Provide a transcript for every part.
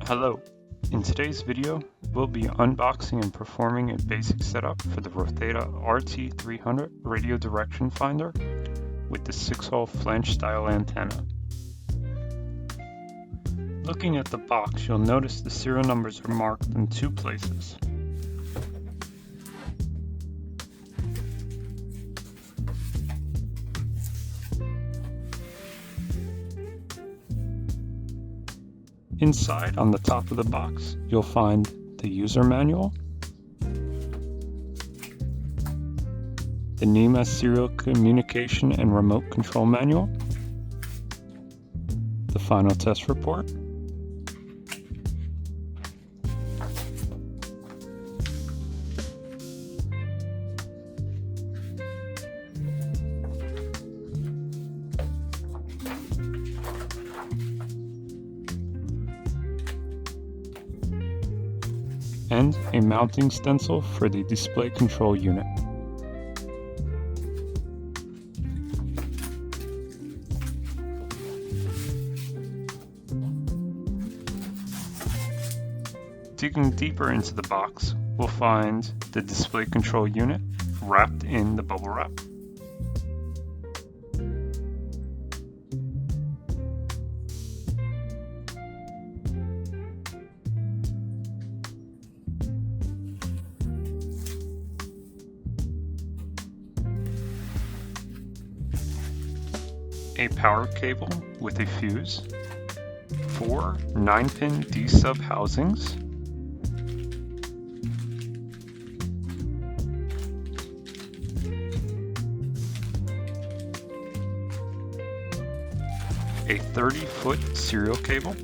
Hello, in today's video we'll be unboxing and performing a basic setup for the Rotheta RT-300 radio direction finder with the 6-hole flange style antenna. Looking at the box, you'll notice the serial numbers are marked in two places. Inside, on the top of the box, you'll find the user manual, the NEMA serial communication and remote control manual, the final test report, and a mounting stencil for the display control unit. Digging deeper into the box, we'll find the display control unit wrapped in the bubble wrap. A power cable with a fuse, 4 9-pin D-sub housings, a 30-foot serial cable,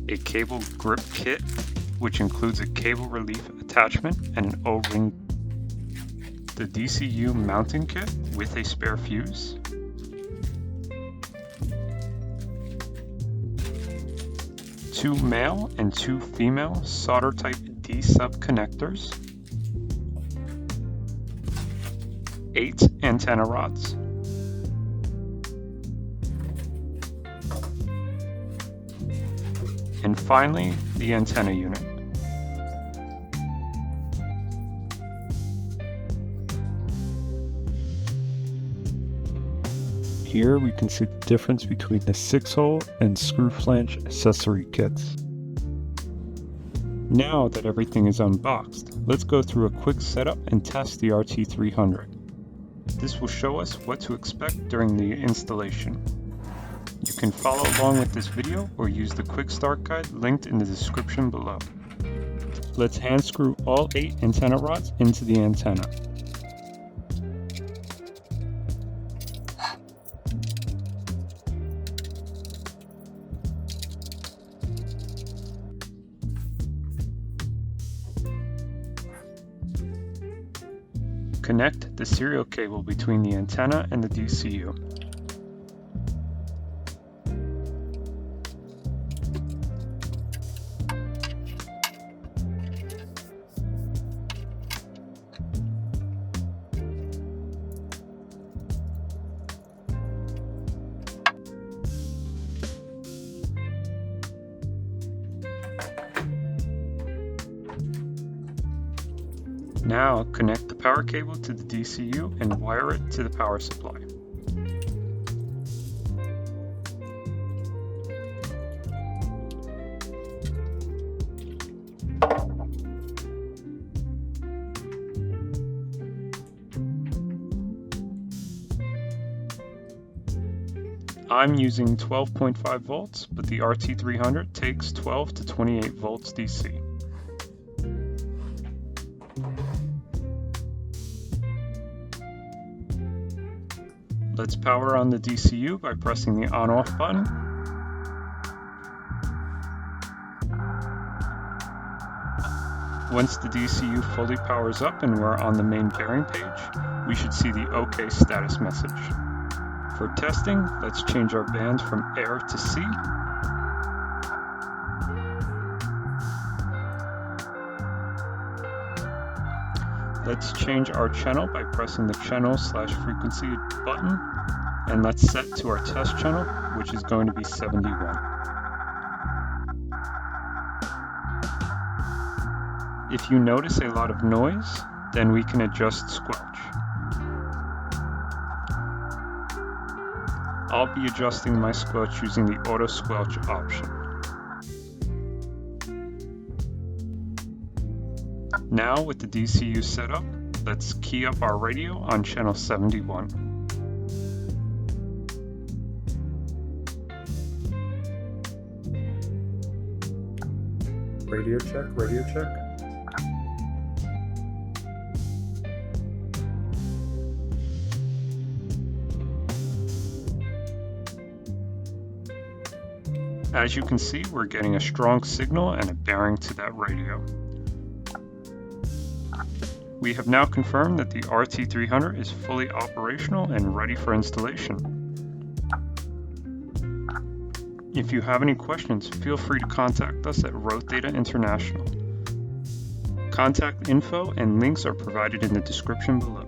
a cable grip kit which includes a cable relief attachment and an O-ring, the DCU mounting kit with a spare fuse, two male and two female solder type D-sub connectors, 8 antenna rods, and finally the antenna unit. Here we can see the difference between the 6-hole and screw flange accessory kits. Now that everything is unboxed, let's go through a quick setup and test the RT-300. This will show us what to expect during the installation. You can follow along with this video or use the quick start guide linked in the description below. Let's hand screw all 8 antenna rods into the antenna. Connect the serial cable between the antenna and the DCU. Now connect the power cable to the DCU and wire it to the power supply. I'm using 12.5 volts, but the RT-300 takes 12 to 28 volts DC. Let's power on the DCU by pressing the on-off button. Once the DCU fully powers up and we're on the main pairing page, we should see the OK status message. For testing, let's change our band from air to C. Let's change our channel by pressing the channel/frequency button, and let's set to our test channel, which is going to be 71. If you notice a lot of noise, then we can adjust squelch. I'll be adjusting my squelch using the auto squelch option. Now with the DCU set up, let's key up our radio on channel 71. Radio check, radio check. As you can see, we're getting a strong signal and a bearing to that radio. We have now confirmed that the RT-300 is fully operational and ready for installation. If you have any questions, feel free to contact us at Roth Data International. Contact info and links are provided in the description below.